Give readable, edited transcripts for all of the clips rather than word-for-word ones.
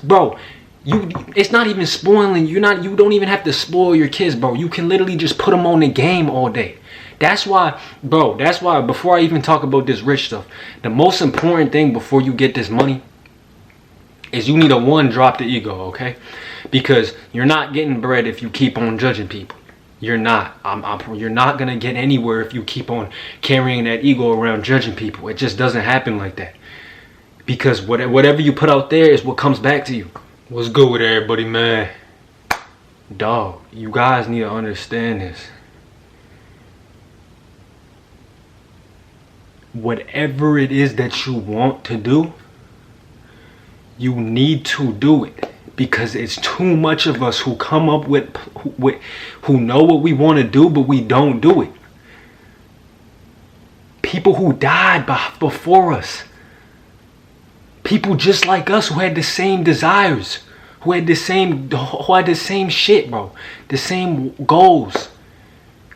Bro, it's not even spoiling. You don't even have to spoil your kids, bro. You can literally just put them on the game all day. That's why, bro, before I even talk about this rich stuff, the most important thing before you get this money is you need to drop the ego, okay? Because you're not getting bread if you keep on judging people. You're not. You're not gonna get anywhere if you keep on carrying that ego around judging people. It just doesn't happen like that. Because whatever you put out there is what comes back to you. What's good with everybody, man? Dog, you guys need to understand this. Whatever it is that you want to do, you need to do it. Because it's too much of us who come up with who know what we want to do, but we don't do it. People who died before us. People just like us who had the same desires, who had the same shit, bro. The same goals.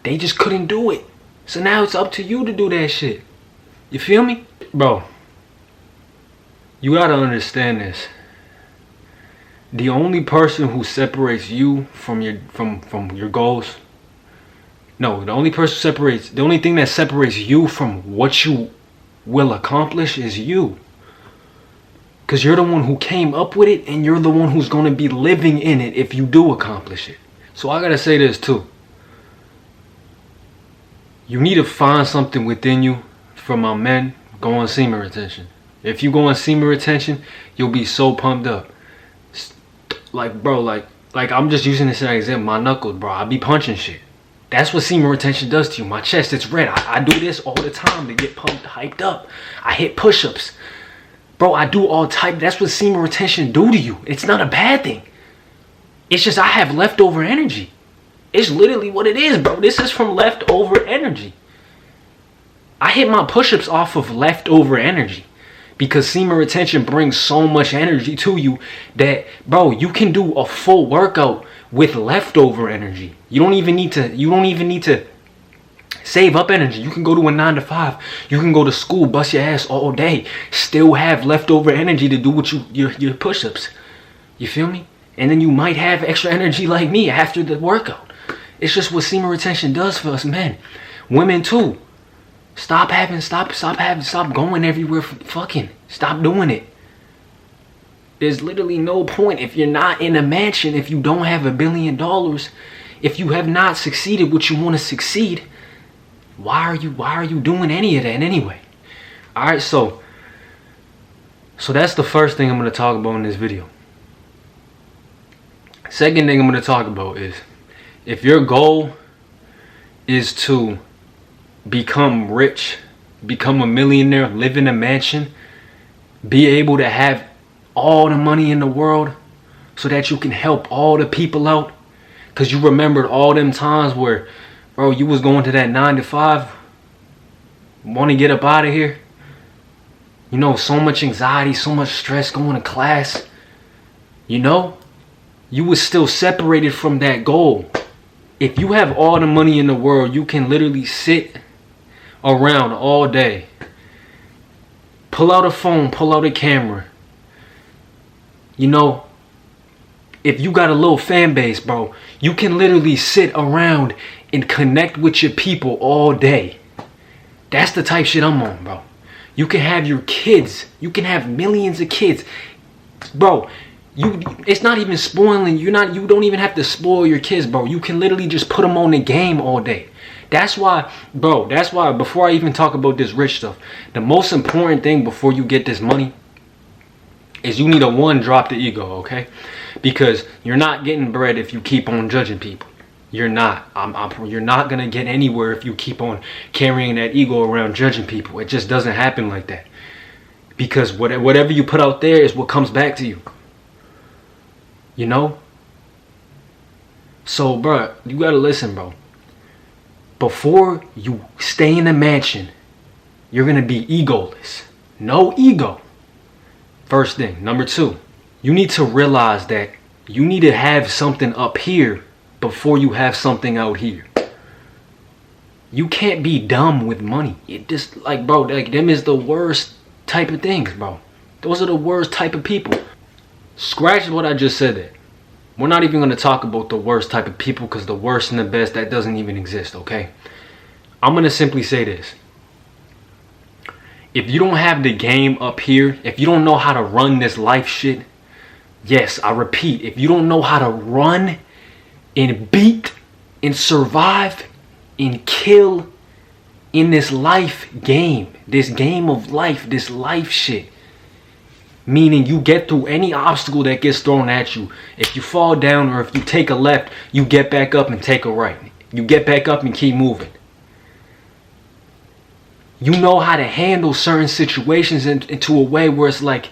They just couldn't do it. So now it's up to you to do that shit. You feel me? Bro, you gotta understand this. The only person who separates you from your goals, the only thing that separates you from what you will accomplish is you. Because you're the one who came up with it, and you're the one who's going to be living in it if you do accomplish it. So I gotta say this too. You need to find something within you. For my men, go on semen retention. If you go on semen retention, you'll be so pumped up. Like, bro, like I'm just using this as an example. My knuckles, bro, I be punching shit. That's what semen retention does to you. My chest, it's red. I do this all the time to get pumped, hyped up. I hit push-ups. Bro, I do all type. That's what semen retention do to you. It's not a bad thing. It's just I have leftover energy. It's literally what it is, bro. This is from leftover energy. I hit my push-ups off of leftover energy. Because semen retention brings so much energy to you that, bro, you can do a full workout with leftover energy. You don't even need to save up energy. You can go to a 9 to 5. You can go to school, bust your ass all day, still have leftover energy to do what your push-ups. You feel me? And then you might have extra energy like me after the workout. It's just what semen retention does for us men. Women too. Stop going everywhere fucking. Stop doing it. There's literally no point if you're not in a mansion, if you don't have $1 billion, if you have not succeeded what you want to succeed. Why are you doing any of that anyway? Alright, so that's the first thing I'm going to talk about in this video. Second thing I'm going to talk about is, if your goal is to become rich, become a millionaire, live in a mansion, be able to have all the money in the world so that you can help all the people out, because you remembered all them times where, bro, you was going to that 9 to 5, want to get up out of here, you know, so much anxiety, so much stress going to class, you know, you was still separated from that goal. If you have all the money in the world, you can literally sit around all day, pull out a phone, pull out a camera. You know, if you got a little fan base, bro, you can literally sit around and connect with your people all day. That's the type shit I'm on, bro. You can have your kids. You can have millions of kids. Bro, it's not even spoiling. You don't even have to spoil your kids, bro. You can literally just put them on the game all day. That's why before I even talk about this rich stuff, the most important thing before you get this money is you need to drop the ego, okay? Because you're not getting bread if you keep on judging people. You're not. You're not going to get anywhere if you keep on carrying that ego around judging people. It just doesn't happen like that. Because whatever you put out there is what comes back to you. You know? So, bro, you got to listen, bro. Before you stay in a mansion, you're going to be egoless. No ego. First thing. Number two, you need to realize that you need to have something up here before you have something out here. You can't be dumb with money. It just, like, bro, like, them is the worst type of things, bro. Those are the worst type of people. Scratch what I just said there. We're not even going to talk about the worst type of people, because the worst and the best, that doesn't even exist, okay? I'm going to simply say this. If you don't have the game up here, if you don't know how to run this life shit, yes, I repeat, if you don't know how to run and beat and survive and kill in this life game, this game of life, this life shit, meaning you get through any obstacle that gets thrown at you. If you fall down or if you take a left, you get back up and take a right. You get back up and keep moving. You know how to handle certain situations into a way where it's like,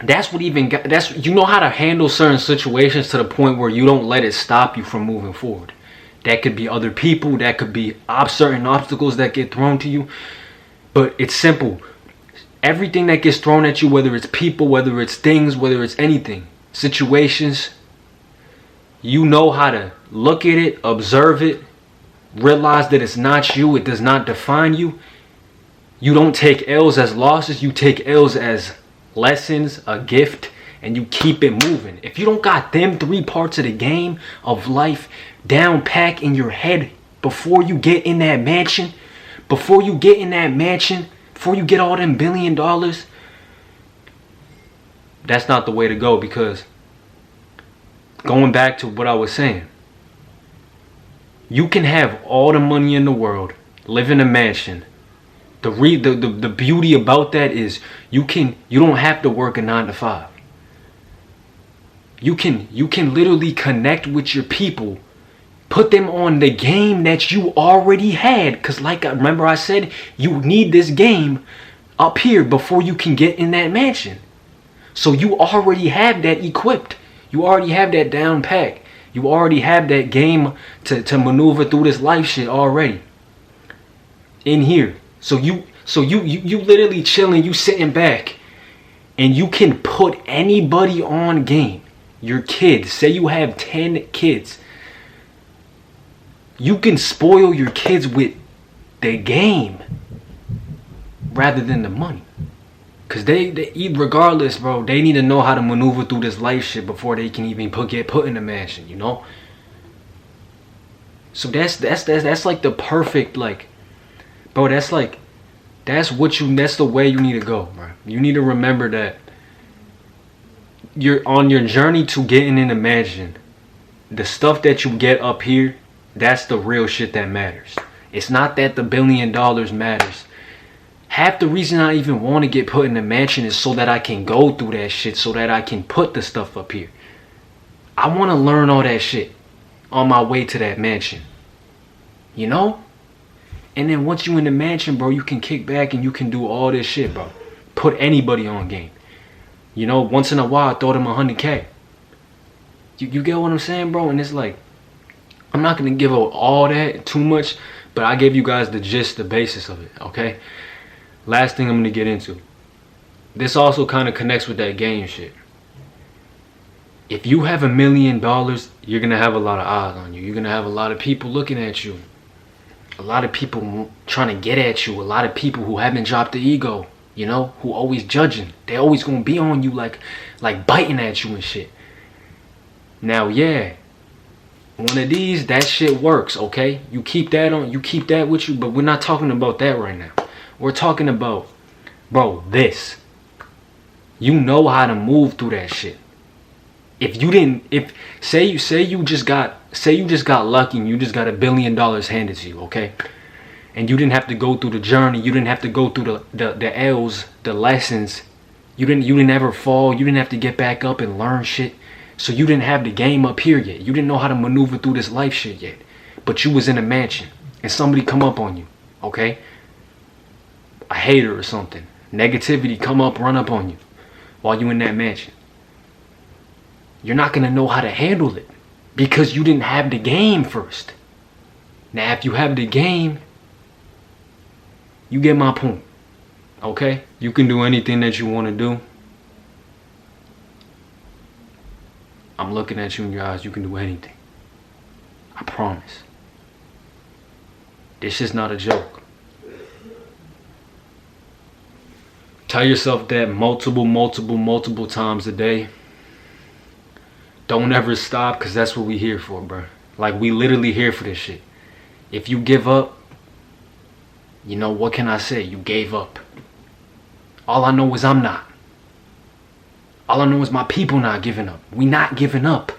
you know how to handle certain situations to the point where you don't let it stop you from moving forward. That could be other people, that could be certain obstacles that get thrown to you. But it's simple. Everything that gets thrown at you, whether it's people, whether it's things, whether it's anything, situations, you know how to look at it, observe it, realize that it's not you, it does not define you. You don't take L's as losses, you take L's as lessons, a gift, and you keep it moving. If you don't got them 3 parts of the game of life down pack in your head before you get in that mansion, before you get all them $1 billion, that's not the way to go. Because going back to what I was saying, you can have all the money in the world, live in a mansion. The beauty about that is you don't have to work a 9 to 5. You can literally connect with your people, put them on the game that you already had. Because remember I said, you need this game up here before you can get in that mansion. So you already have that equipped. You already have that down pack. You already have that game to maneuver through this life shit already in here. So you literally chilling, you sitting back, and you can put anybody on game. Your kids, say you have 10 kids. You can spoil your kids with the game rather than the money. Because they regardless, bro, they need to know how to maneuver through this life shit before they can even get put in a mansion, you know? So that's like the perfect, like, bro, that's the way you need to go, bro. You need to remember that you're on your journey to getting in a mansion. The stuff that you get up here, that's the real shit that matters. It's not that the $1 billion matters. Half the reason I even want to get put in a mansion is so that I can go through that shit, so that I can put the stuff up here. I want to learn all that shit on my way to that mansion. You know? And then once you in the mansion, bro, you can kick back and you can do all this shit, bro. Put anybody on game. You know, once in a while, I throw them 100K. You get what I'm saying, bro? And it's like, I'm not going to give out all that too much, but I gave you guys the gist, the basis of it, okay? Last thing I'm going to get into. This also kind of connects with that game shit. If you have $1 million, you're going to have a lot of eyes on you. You're going to have a lot of people looking at you. A lot of people trying to get at you. A lot of people who haven't dropped the ego, you know, who always judging. They always going to be on you like biting at you and shit. Now, yeah, one of these, that shit works, okay? You keep that with you, but we're not talking about that right now. We're talking about, bro, this. You know how to move through that shit. Say you just got lucky and you just got $1 billion handed to you, okay? And you didn't have to go through the journey, you didn't have to go through the L's, the lessons. You didn't ever fall, you didn't have to get back up and learn shit. So you didn't have the game up here yet. You didn't know how to maneuver through this life shit yet. But you was in a mansion and somebody come up on you, okay? A hater or something. Negativity come up, run up on you while you in that mansion. You're not going to know how to handle it because you didn't have the game first. Now, if you have the game, you get my point. Okay? You can do anything that you want to do. I'm looking at you in your eyes. You can do anything. I promise. This is not a joke. Tell yourself that multiple times a day. Don't ever stop, because that's what we here for, bro. Like, we literally here for this shit. If you give up, you know, what can I say? You gave up. All I know is I'm not. All I know is my people not giving up. We not giving up.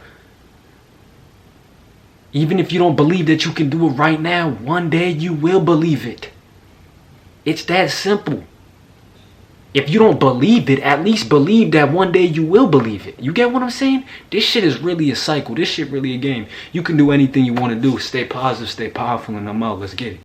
Even if you don't believe that you can do it right now, one day you will believe it. It's that simple. If you don't believe it, at least believe that one day you will believe it. You get what I'm saying? This shit is really a cycle. This shit really a game. You can do anything you want to do. Stay positive, stay powerful, and I'm out. Let's get it.